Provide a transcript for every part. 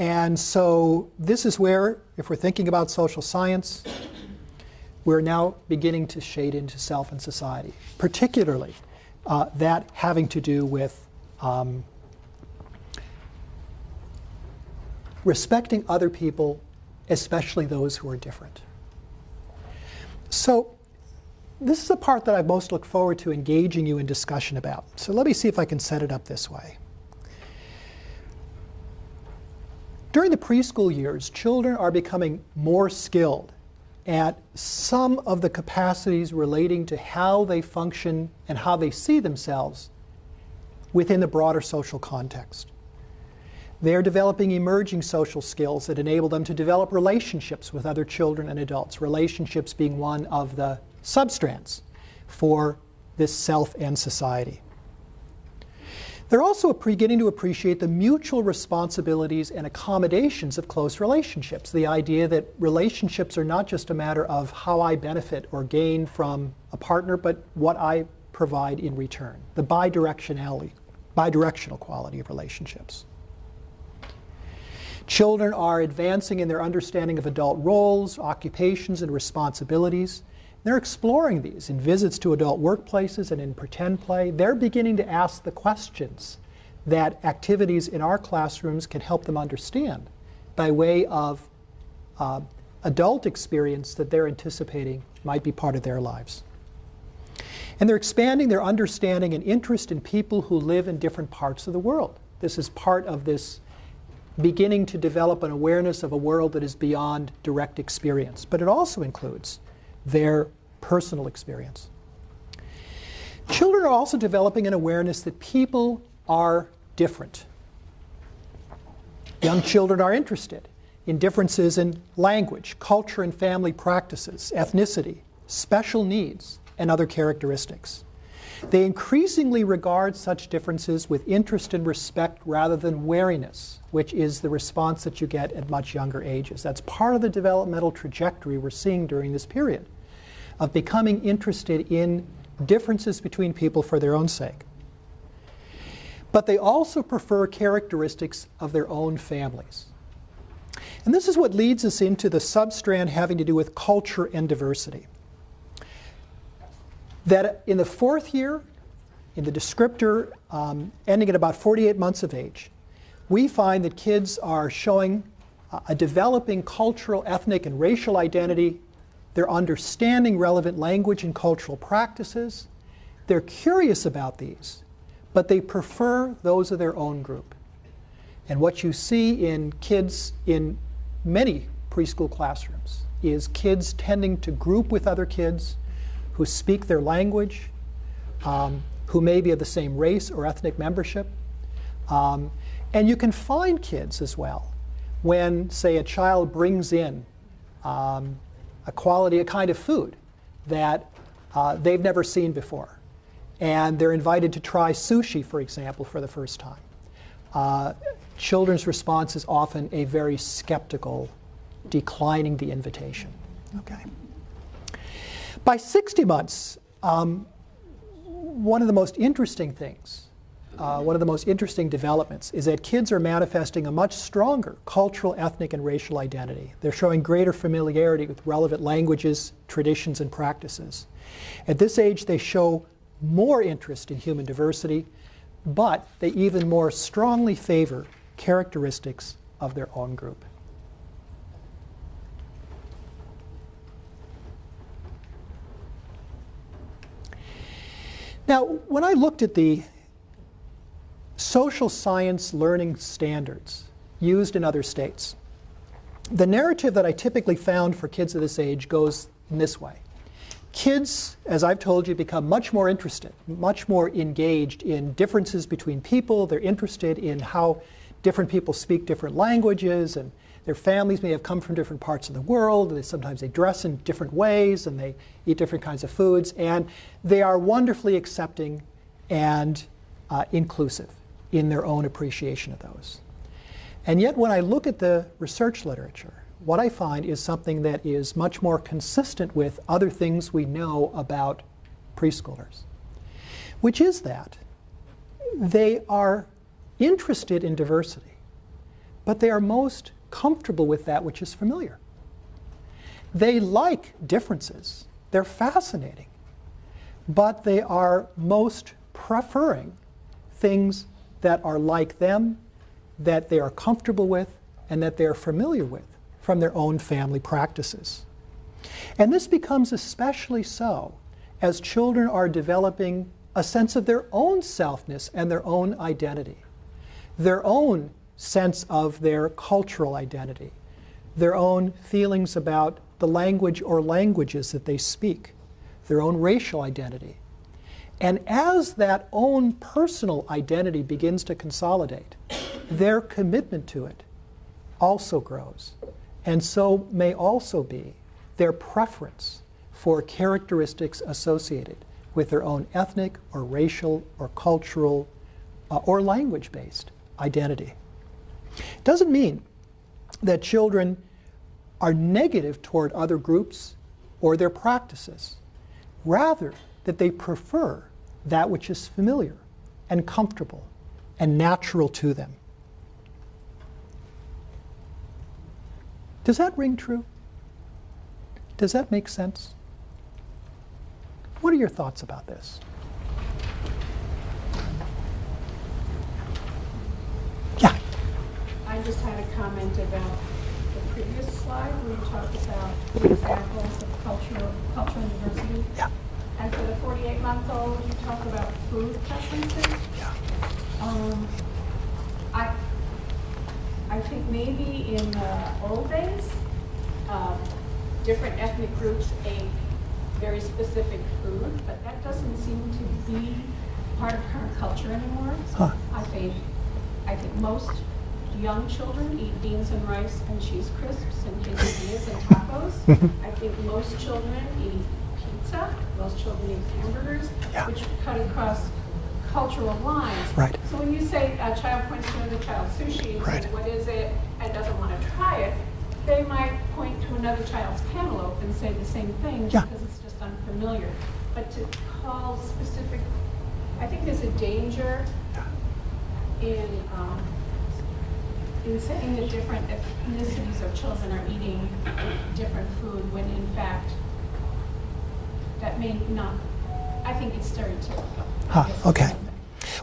And so this is where, if we're thinking about social science, we're now beginning to shade into self and society, particularly that having to do with respecting other people, especially those who are different. So this is the part that I most look forward to engaging you in discussion about. So let me see if I can set it up this way. During the preschool years, children are becoming more skilled at some of the capacities relating to how they function and how they see themselves within the broader social context. They're developing emerging social skills that enable them to develop relationships with other children and adults, relationships being one of the substrands for this self and society. They're also beginning to appreciate the mutual responsibilities and accommodations of close relationships. The idea that relationships are not just a matter of how I benefit or gain from a partner, but what I provide in return. The bidirectional quality of relationships. Children are advancing in their understanding of adult roles, occupations, and responsibilities. They're exploring these in visits to adult workplaces and in pretend play. They're beginning to ask the questions that activities in our classrooms can help them understand by way of adult experience that they're anticipating might be part of their lives. And they're expanding their understanding and interest in people who live in different parts of the world. This is part of this beginning to develop an awareness of a world that is beyond direct experience. But it also includes their personal experience. Children are also developing an awareness that people are different. Young children are interested in differences in language, culture and family practices, ethnicity, special needs, and other characteristics. They increasingly regard such differences with interest and respect rather than wariness, which is the response that you get at much younger ages. That's part of the developmental trajectory we're seeing during this period of becoming interested in differences between people for their own sake. But they also prefer characteristics of their own families. And this is what leads us into the substrand having to do with culture and diversity. That in the fourth year, in the descriptor ending at about 48 months of age, we find that kids are showing a developing cultural, ethnic, and racial identity. They're understanding relevant language and cultural practices. They're curious about these, but they prefer those of their own group. And what you see in kids in many preschool classrooms is kids tending to group with other kids who speak their language, who may be of the same race or ethnic membership. And you can find kids as well when, say, a child brings in a kind of food that they've never seen before. And they're invited to try sushi, for example, for the first time. Children's response is often a very skeptical, declining the invitation. Okay. By 60 months, one of the most interesting things, one of the most interesting developments is that kids are manifesting a much stronger cultural, ethnic, and racial identity. They're showing greater familiarity with relevant languages, traditions, and practices. At this age, they show more interest in human diversity, but they even more strongly favor characteristics of their own group. Now, when I looked at the social science learning standards used in other states, the narrative that I typically found for kids of this age goes in this way. Kids, as I've told you, become much more interested, much more engaged in differences between people. They're interested in how different people speak different languages, and their families may have come from different parts of the world, and sometimes they dress in different ways, and they eat different kinds of foods, and they are wonderfully accepting and inclusive in their own appreciation of those. And yet when I look at the research literature, what I find is something that is much more consistent with other things we know about preschoolers, which is that they are interested in diversity, but they are most comfortable with that which is familiar. They like differences. They're fascinating. But they are most preferring things that are like them, that they are comfortable with, and that they are familiar with from their own family practices. And this becomes especially so as children are developing a sense of their own selfness and their own identity, their own sense of their cultural identity, their own feelings about the language or languages that they speak, their own racial identity. And as that own personal identity begins to consolidate, their commitment to it also grows. And so may also be their preference for characteristics associated with their own ethnic or racial or cultural or language-based identity. It doesn't mean that children are negative toward other groups or their practices. Rather, that they prefer that which is familiar and comfortable and natural to them. Does that ring true? Does that make sense? What are your thoughts about this? Yeah. I just had a comment about the previous slide where you talked about the examples of culture and diversity. Yeah. And for the 48-month-old, you talk about food preferences. Yeah. I think maybe in the old days, different ethnic groups ate very specific food, but that doesn't seem to be part of current culture anymore. Huh. I think most young children eat beans and rice and cheese crisps and quesadillas and tacos. I think most children eat pizza. Most children eat hamburgers, Yeah. which cut across cultural lines. Right. So when you say a child points to another child's sushi and Right. says, what is it, and doesn't want to try it, they might point to another child's cantaloupe and say the same thing Yeah. because it's just unfamiliar. But to call specific, I think there's a danger in saying that different ethnicities of children are eating different food when in fact that may not, I think it's stereotypical. Okay.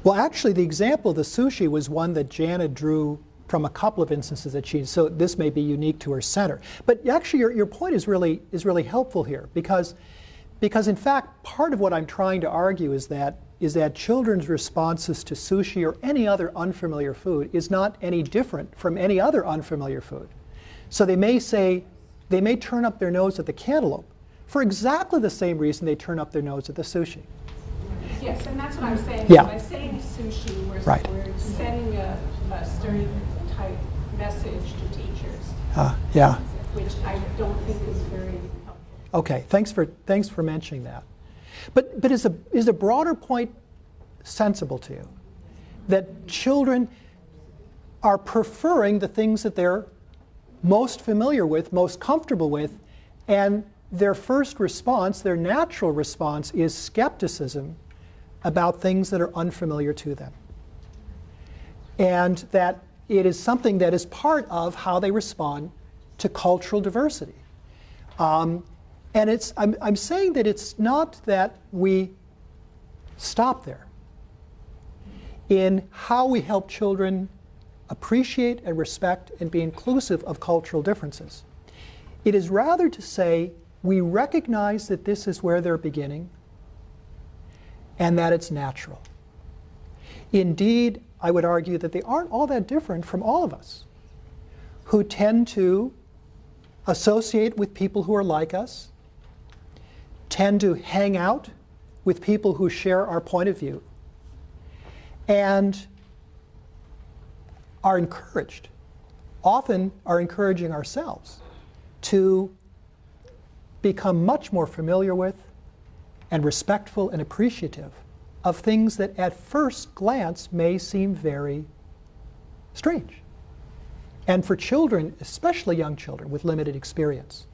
Well, actually, the example of the sushi was one that Jana drew from a couple of instances that she, so this may be unique to her center. But actually, your point is really helpful here because in fact, part of what I'm trying to argue is that children's responses to sushi or any other unfamiliar food is not any different from any other unfamiliar food. So they may turn up their nose at the cantaloupe for exactly the same reason they turn up their nose at the sushi. Yes, and that's what I'm saying. Yeah. By saying sushi, we're sending a stereotype message to teachers. Yeah. Which I don't think is very helpful. Okay, thanks for mentioning that. But is a broader point sensible to you? That children are preferring the things that they're most familiar with, most comfortable with, and their first response, their natural response, is skepticism about things that are unfamiliar to them. And that it is something that is part of how they respond to cultural diversity. And I'm saying that it's not that we stop there in how we help children appreciate and respect and be inclusive of cultural differences. It is rather to say we recognize that this is where they're beginning and that it's natural. Indeed, I would argue that they aren't all that different from all of us who tend to associate with people who are like us, tend to hang out with people who share our point of view, and are encouraged, often are encouraging ourselves to become much more familiar with and respectful and appreciative of things that at first glance may seem very strange. And for children, especially young children with limited experience,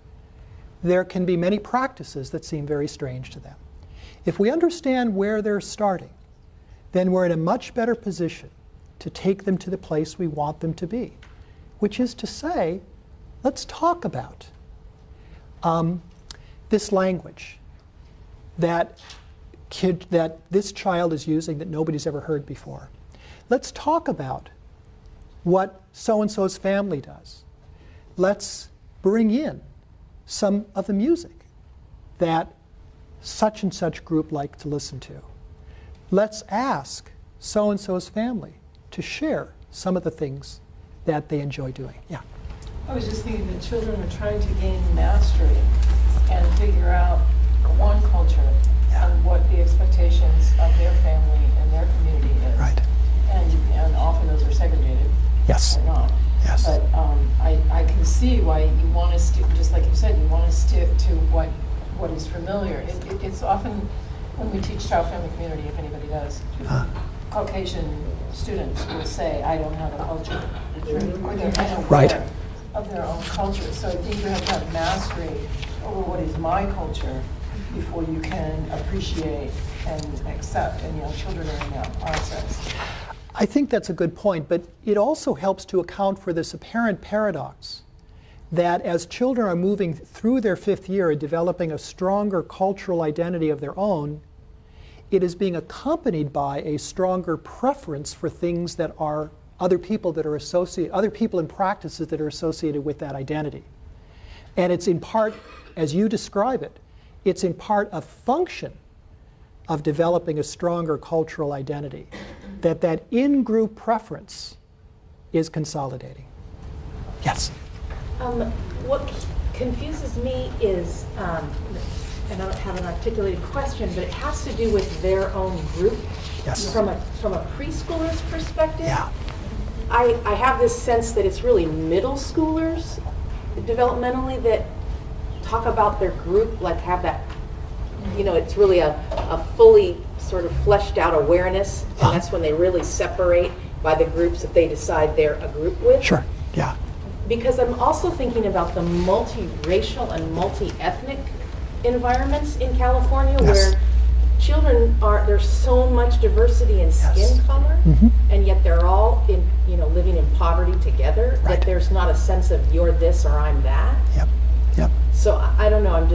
there can be many practices that seem very strange to them. If we understand where they're starting, then we're in a much better position to take them to the place we want them to be, which is to say, let's talk about this language that this child is using that nobody's ever heard before. Let's talk about what so-and-so's family does. Let's bring in some of the music that such and such group like to listen to. Let's ask so-and-so's family to share some of the things that they enjoy doing. Yeah. I was just thinking that children are trying to gain mastery and figure out one culture and what the expectations of their family and their community is. Right. And often those are segregated. Yes. Or not. Yes. But I can see why you want to stick, just like you said, you want to stick to what is familiar. It's often when we teach child family community, if anybody does, Caucasian students will say, I don't have a culture, or they're unaware of their own culture. So I think you have to have mastery over what is my culture before you can appreciate and accept, and young children are in that process. I think that's a good point, but it also helps to account for this apparent paradox that as children are moving through their 5th year and developing a stronger cultural identity of their own, it is being accompanied by a stronger preference for things that are other people and practices that are associated with that identity. And it's in part, as you describe it, it's in part a function of developing a stronger cultural identity, that in-group preference is consolidating. Yes? What confuses me is, and I don't have an articulated question, but it has to do with their own group. Yes. From a preschooler's perspective, Yeah. I have this sense that it's really middle schoolers developmentally that talk about their group, like have that, it's really a fully sort of fleshed out awareness, and that's when they really separate by the groups that they decide they're a group with. Sure. Yeah. Because I'm also thinking about the multiracial and multi-ethnic environments in California, Yes. where children there's so much diversity in skin Yes. color, and yet they're all living in poverty together, Right. that there's not a sense of you're this or I'm that. Yep. Yep. So I don't know,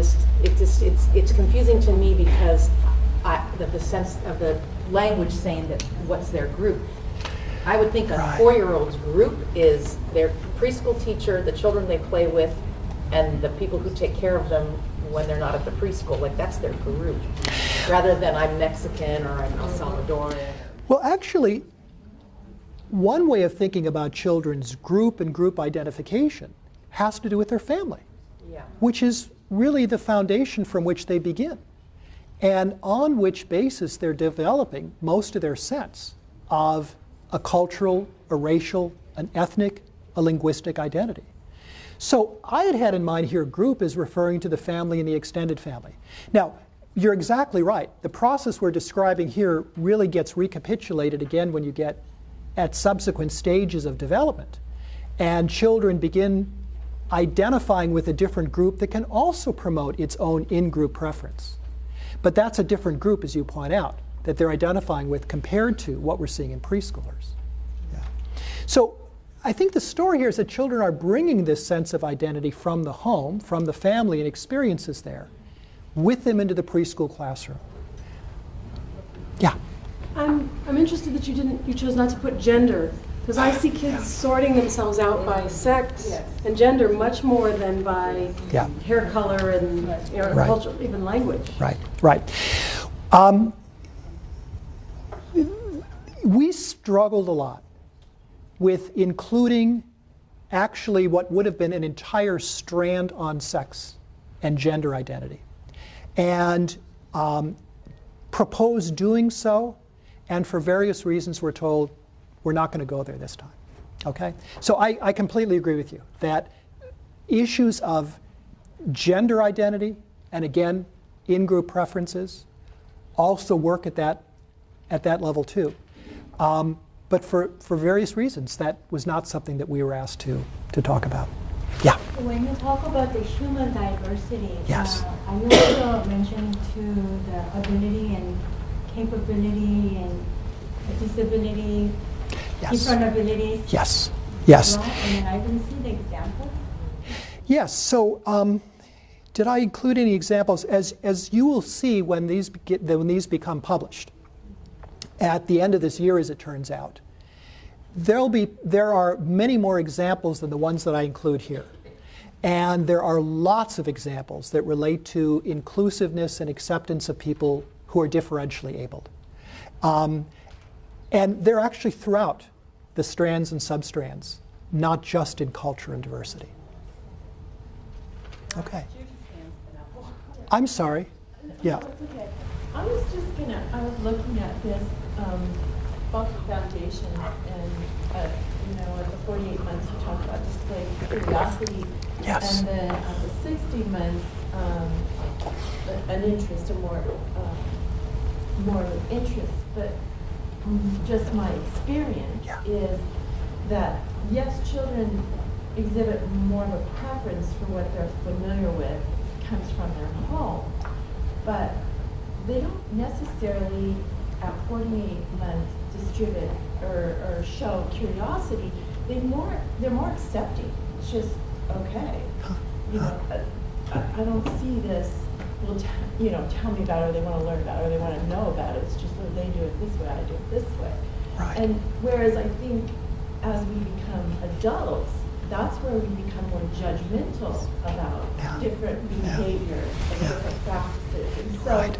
it's confusing to me because the sense of the language saying that what's their group. I would think a Right. 4-year-old's group is their preschool teacher, the children they play with, and the people who take care of them when they're not at the preschool. Like, that's their group, rather than I'm Mexican or I'm El Salvadorian. Well, actually, one way of thinking about children's group and group identification has to do with their family, Yeah. which is really the foundation from which they begin, and on which basis they're developing most of their sense of a cultural, a racial, an ethnic, a linguistic identity. So I had in mind here group is referring to the family and the extended family. Now, you're exactly right. The process we're describing here really gets recapitulated again when you get at subsequent stages of development. And children begin identifying with a different group that can also promote its own in-group preference. But that's a different group, as you point out, that they're identifying with compared to what we're seeing in preschoolers. Yeah. So I think the story here is that children are bringing this sense of identity from the home, from the family and experiences there, with them into the preschool classroom. Yeah. I'm interested that you chose not to put gender, because I see kids sorting themselves out by sex and gender much more than by hair color and Right. culture, even language. Right, right. We struggled a lot with including actually what would have been an entire strand on sex and gender identity, and proposed doing so, and for various reasons we're told we're not going to go there this time. Okay? So I completely agree with you that issues of gender identity and again in-group preferences also work at that level too. But for various reasons, that was not something that we were asked to talk about. Yeah. When you talk about the human diversity, Yes. I know you mentioned to the ability and capability and disability, Yes. different abilities. Yes. Yes. Right? And then I didn't see the examples. Yes, so did I include any examples? As you will see when these become published, at the end of this year as it turns out, there are many more examples than the ones that I include here. And there are lots of examples that relate to inclusiveness and acceptance of people who are differentially abled. And they're actually throughout the strands and substrands, not just in culture and diversity. Okay. I'm sorry. Yeah. That's okay. I was looking at this, both the foundation and, at the 48 months you talked about display curiosity. Yes. And then at the 60 months, an interest, more of an interest. But just my experience is that, yes, children exhibit more of a preference for what they're familiar with, comes from their home, but they don't necessarily at 48 months distribute or show curiosity. They're more accepting. It's just okay. I don't see this. Well, tell me about it, or they want to learn about it, or they want to know about it. It's just that they do it this way, I do it this way. Right. And whereas I think as we become adults, that's where we become more judgmental about different behaviors and different practices. And so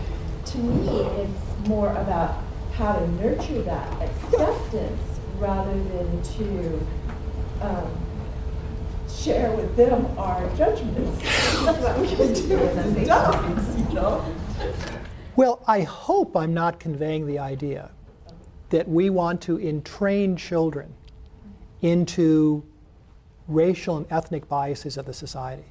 to me, it's more about how to nurture that acceptance rather than to share with them our judgments. That's what we can do as adults, Well, I hope I'm not conveying the idea that we want to entrain children into racial and ethnic biases of the society.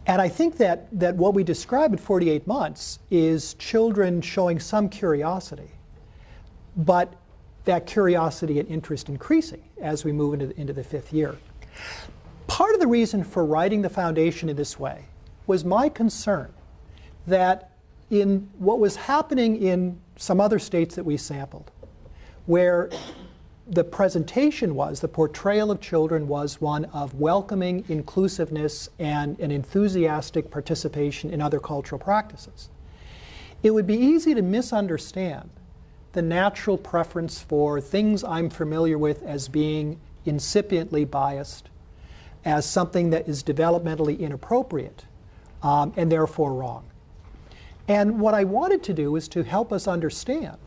And I think that what we describe at 48 months is children showing some curiosity, but that curiosity and interest increasing as we move into the 5th year. Part of the reason for writing the foundation in this way was my concern that in what was happening in some other states that we sampled, where the presentation was, the portrayal of children was one of welcoming inclusiveness and an enthusiastic participation in other cultural practices. It would be easy to misunderstand the natural preference for things I'm familiar with as being incipiently biased, as something that is developmentally inappropriate, and therefore wrong. And what I wanted to do is to help us understand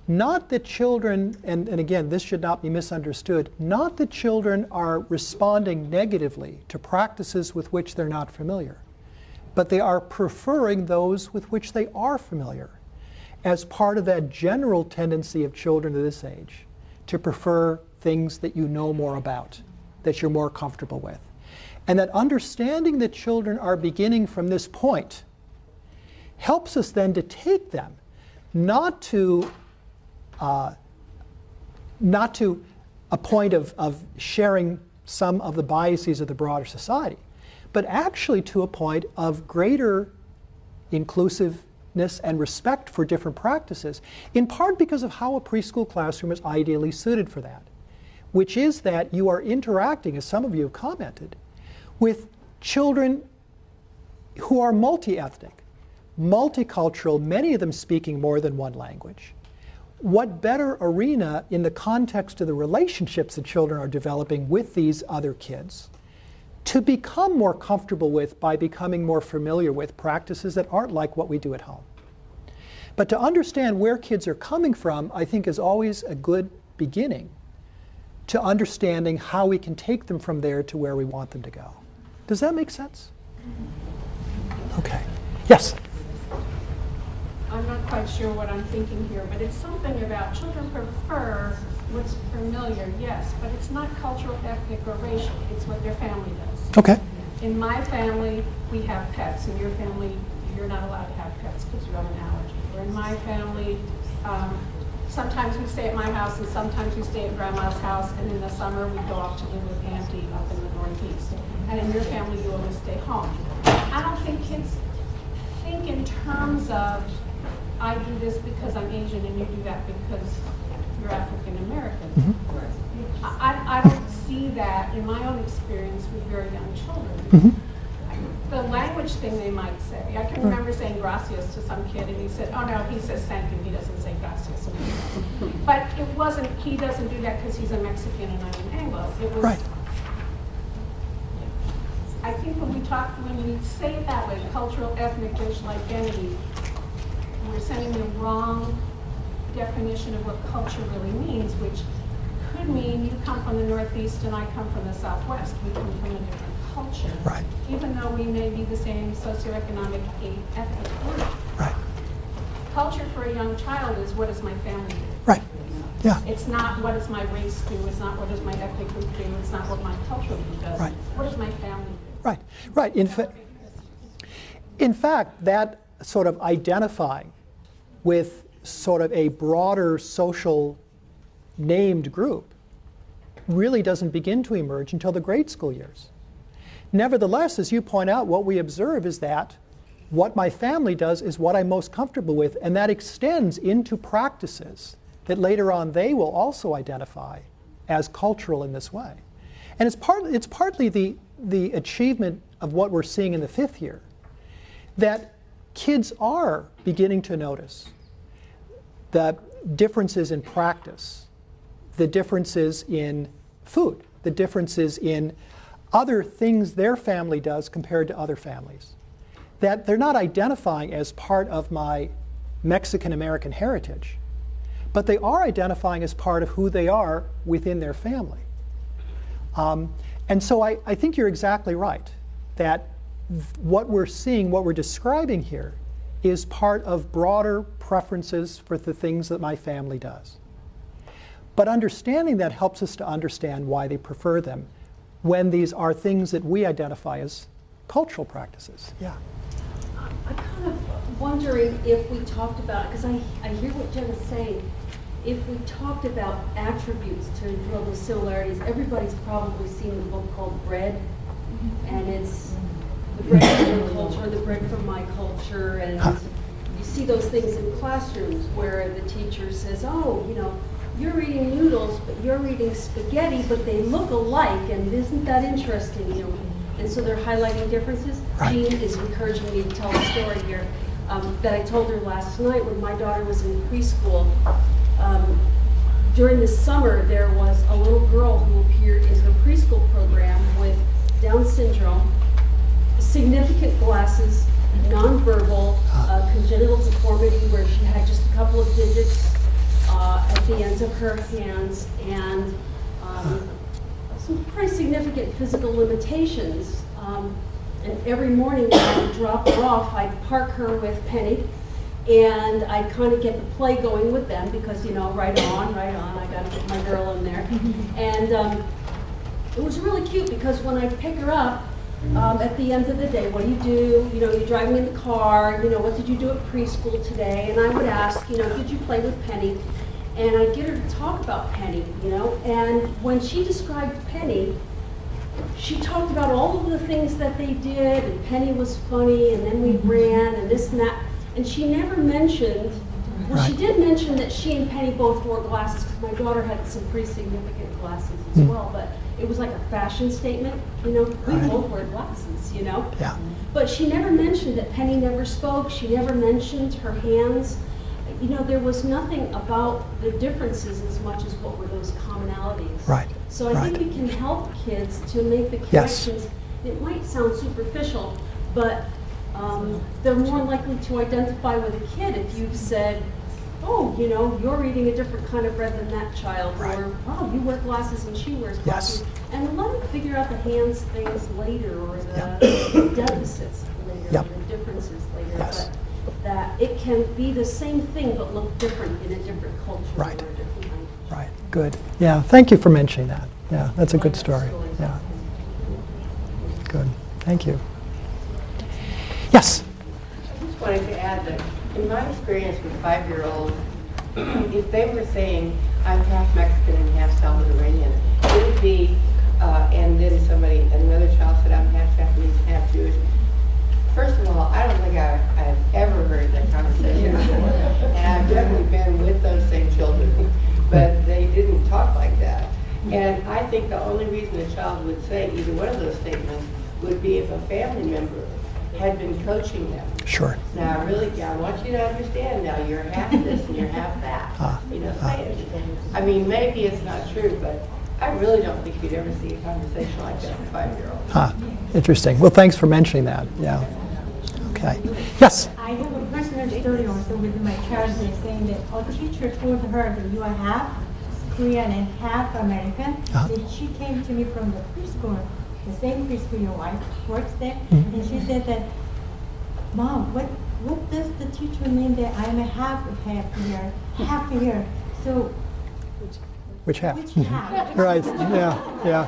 not that children, and again, this should not be misunderstood, not that children are responding negatively to practices with which they're not familiar, but they are preferring those with which they are familiar as part of that general tendency of children of this age to prefer things that you know more about, that you're more comfortable with. And that understanding that children are beginning from this point helps us then to take them not to a point of sharing some of the biases of the broader society, but actually to a point of greater inclusiveness and respect for different practices, in part because of how a preschool classroom is ideally suited for that, which is that you are interacting, as some of you have commented, with children who are multi-ethnic, multicultural, many of them speaking more than one language. What better arena in the context of the relationships that children are developing with these other kids to become more comfortable with by becoming more familiar with practices that aren't like what we do at home. But to understand where kids are coming from, I think, is always a good beginning to understanding how we can take them from there to where we want them to go. Does that make sense? Okay. Yes? I'm not quite sure what I'm thinking here, but it's something about children prefer what's familiar, yes, but it's not cultural, ethnic, or racial. It's what their family does. Okay. In my family, we have pets. In your family, you're not allowed to have pets because you have an allergy. Or in my family, sometimes we stay at my house and sometimes we stay at Grandma's house, and in the summer we go off to live with Auntie up in the Northeast. And in your family, you always stay home. I don't think kids think in terms of, I do this because I'm Asian and you do that because you're African American. Mm-hmm. I don't see that in my own experience with very young children. The language thing they might say. I can remember saying gracias to some kid, and he said, oh no, he says thank you, he doesn't say gracias. But it wasn't, he doesn't do that because he's a Mexican and I'm an Anglo. It was, Right. I think when we say it that way, cultural, ethnic, racial identity, we're sending the wrong definition of what culture really means, which could mean you come from the Northeast and I come from the Southwest. We come from a different culture. Right. Even though we may be the same socioeconomic ethnic group. Right. Culture for a young child is what does my family do? Right. Yeah. It's not what does my race do, it's not what does my ethnic group do, it's not what my cultural group does. Right. What does my family do? Right. Right. In fact, that sort of identifying with sort of a broader social named group really doesn't begin to emerge until the grade school years. Nevertheless, as you point out, what we observe is that what my family does is what I'm most comfortable with, and that extends into practices that later on they will also identify as cultural in this way. And it's partly the achievement of what we're seeing in the 5th year, that kids are beginning to notice the differences in practice, the differences in food, the differences in other things their family does compared to other families. That they're not identifying as part of my Mexican-American heritage, but they are identifying as part of who they are within their family. And so I think you're exactly right, that what we're seeing, what we're describing here, is part of broader preferences for the things that my family does. But understanding that helps us to understand why they prefer them when these are things that we identify as cultural practices. Yeah. I'm kind of wondering if we talked about, because I hear what Jen is saying, if we talked about attributes to draw those similarities. Everybody's probably seen the book called Bread, and it's the bread from your culture, the bread from my culture, and you see those things in classrooms where the teacher says, oh, you know, you're eating noodles, but you're eating spaghetti, but they look alike, and isn't that interesting? You know, and so they're highlighting differences. Right. Jean is encouraging me to tell a story here that I told her last night when my daughter was in preschool. During the summer, there was a little girl who appeared in her preschool program with Down syndrome, significant glasses, nonverbal, congenital deformity where she had just a couple of digits at the ends of her hands, and some pretty significant physical limitations. And every morning when I would drop her off, I'd park her with Penny, and I'd kind of get the play going with them because, you know, right on, I got to get my girl in there. And it was really cute because when I'd pick her up, at the end of the day, what do? You know, you're driving in the car, you know, what did you do at preschool today? And I would ask, you know, did you play with Penny? And I'd get her to talk about Penny, you know, and when she described Penny, she talked about all of the things that they did, and Penny was funny, and then we ran, and this and that, and she never mentioned, well, she did mention that she and Penny both wore glasses, because my daughter had some pretty significant glasses as well, but it was like a fashion statement, you know, we both wear glasses, you know? Yeah. But she never mentioned that Penny never spoke, she never mentioned her hands. You know, there was nothing about the differences as much as what were those commonalities. Right. So I think we can help kids to make the connections. It might sound superficial, but they're more likely to identify with a kid if you've said, oh, you know, you're eating a different kind of bread than that child, or, oh, you wear glasses and she wears glasses. And let them figure out the hands things later, or the deficits later, or the differences later. But that it can be the same thing but look different in a different culture or a different language. Right, good. Yeah, thank you for mentioning that. Yeah, that's a good story. Yeah. Good, thank you. Yes? I just wanted to add that in my experience with 5-year-olds, if they were saying, I'm half Mexican and half Salvadorian, it would be, and then another child said, I'm half Japanese, half Jewish. First of all, I don't think I've ever heard that conversation before. And I've definitely been with those same children, but they didn't talk like that. And I think the only reason those statements would be if a family member had been coaching them. Sure. Now, I want you to understand now, you're half this and you're half that. Say it. I mean, maybe it's not true, but I really don't think you'd ever see a conversation like that with a 5-year-old. Interesting. Well, thanks for mentioning that. Yeah. Okay. Yes? I have a personal story also with my child. They're saying that a teacher told her that you are half Korean and half American. Then she came to me from the preschool, the same preschool your wife works there, and she said that, Mom, what does the teacher mean that I'm a half here? So Which half? which half? Right. Yeah.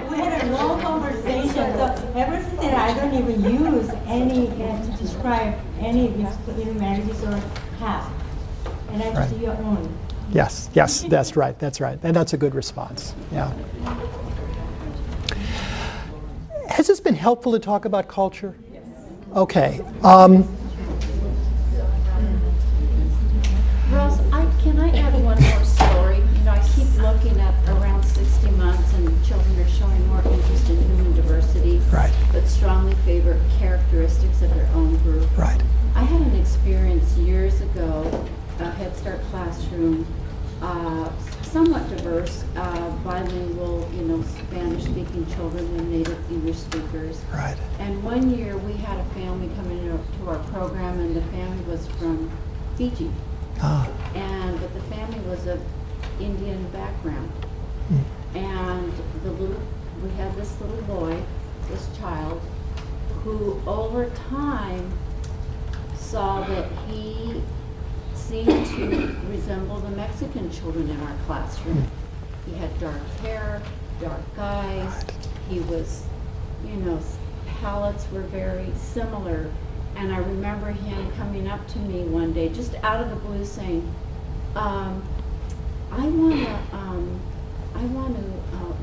We had a long conversation. So ever since then, I don't even use any to describe any marriages or half, and I just do your own. Yes, that's right, and that's a good response. Yeah. Has this been helpful to talk about culture? Yes. Okay. Rose, can I add one more story? I keep looking at around 60 months, and children are showing more interest in human diversity, Right. but strongly favor characteristics of their own group. Right. I had an experience years ago, a Head Start classroom, somewhat diverse, bilingual, Spanish-speaking children and native English speakers. Right. And one year we had a family come into our program, and the family was from Fiji. But the family was of Indian background. And we had this little boy, this child, who over time saw that he seemed to resemble the Mexican children in our classroom. He had dark hair, dark eyes. He was, palates were very similar. And I remember him coming up to me one day, just out of the blue, saying, I want to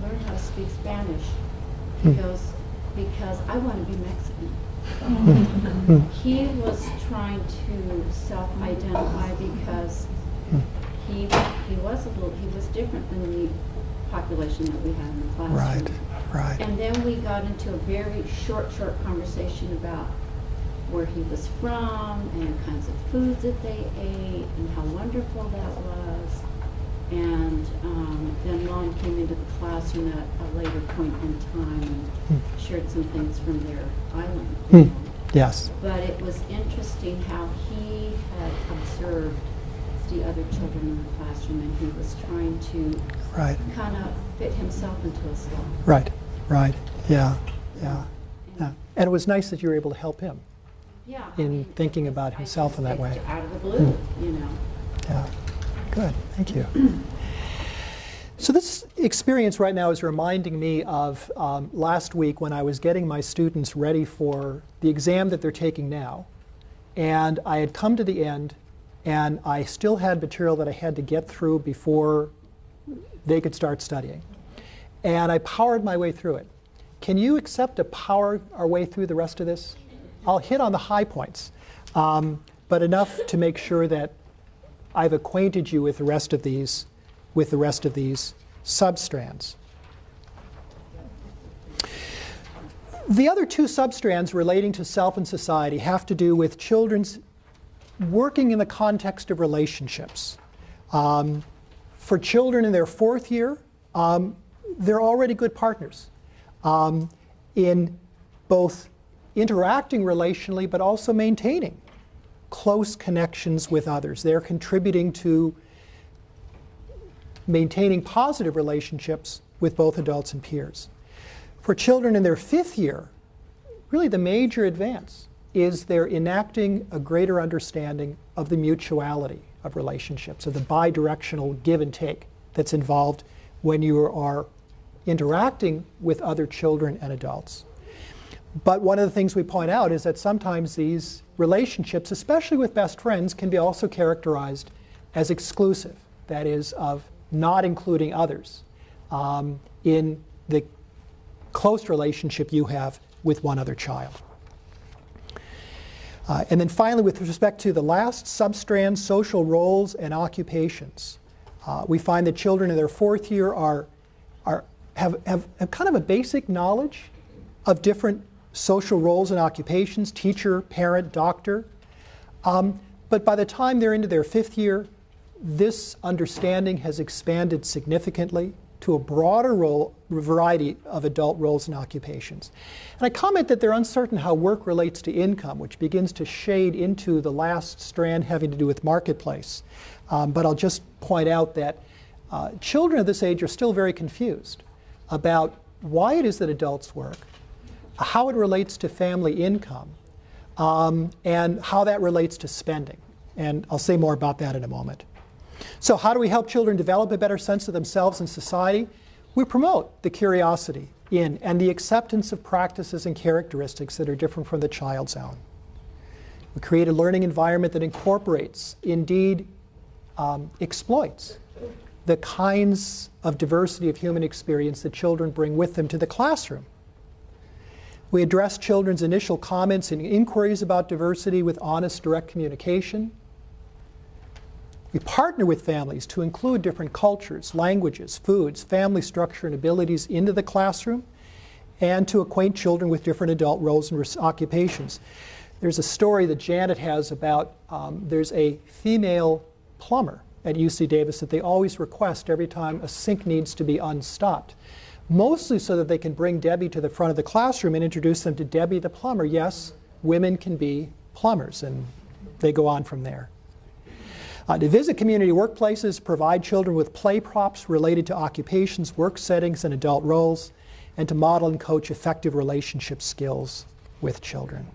learn how to speak Spanish because I want to be Mexican. He was trying to self-identify because he was different than the population that we had in the classroom. Right. And then we got into a very short conversation about where he was from and kinds of foods that they ate and how wonderful that was. And then Mom came into the classroom at a later point in time and shared some things from their island. Yes. But it was interesting how he had observed the other children in the classroom, and he was trying to kind of fit himself into a slot. Right. Yeah. And it was nice that you were able to help him. Yeah, Thinking about himself in that way. Out of the blue, Yeah. Good. Thank you. So this experience right now is reminding me of last week when I was getting my students ready for the exam that they're taking now. And I had come to the end, and I still had material that I had to get through before they could start studying. And I powered my way through it. Can you accept to power our way through the rest of this? I'll hit on the high points, but enough to make sure that I've acquainted you with the rest of these substrands. The other two substrands relating to self and society have to do with children's working in the context of relationships. For children in their 4th year, they're already good partners in both interacting relationally, but also maintaining close connections with others. They're contributing to maintaining positive relationships with both adults and peers. For children in their 5th year, really the major advance is they're enacting a greater understanding of the mutuality of relationships, of the bidirectional give and take that's involved when you are interacting with other children and adults. But one of the things we point out is that sometimes these relationships, especially with best friends, can be also characterized as exclusive, that is, of not including others in the close relationship you have with one other child. And then finally, with respect to the last substrand, social roles and occupations, we find that children in their 4th year have kind of a basic knowledge of different social roles and occupations, teacher, parent, doctor. But by the time they're into their 5th year, this understanding has expanded significantly to a broader variety of adult roles and occupations. And I comment that they're uncertain how work relates to income, which begins to shade into the last strand having to do with marketplace. But I'll just point out that children of this age are still very confused about why it is that adults work, how it relates to family income, and how that relates to spending. And I'll say more about that in a moment. So how do we help children develop a better sense of themselves and society? We promote the curiosity in and the acceptance of practices and characteristics that are different from the child's own. We create a learning environment that incorporates, indeed exploits, the kinds of diversity of human experience that children bring with them to the classroom. We address children's initial comments and inquiries about diversity with honest, direct communication. We partner with families to include different cultures, languages, foods, family structure, and abilities into the classroom, and to acquaint children with different adult roles and occupations. There's a story that Janet has about there's a female plumber at UC Davis that they always request every time a sink needs to be unstopped, mostly so that they can bring Debbie to the front of the classroom and introduce them to Debbie the plumber. Yes, women can be plumbers, and they go on from there. To visit community workplaces, provide children with play props related to occupations, work settings, and adult roles, and to model and coach effective relationship skills with children.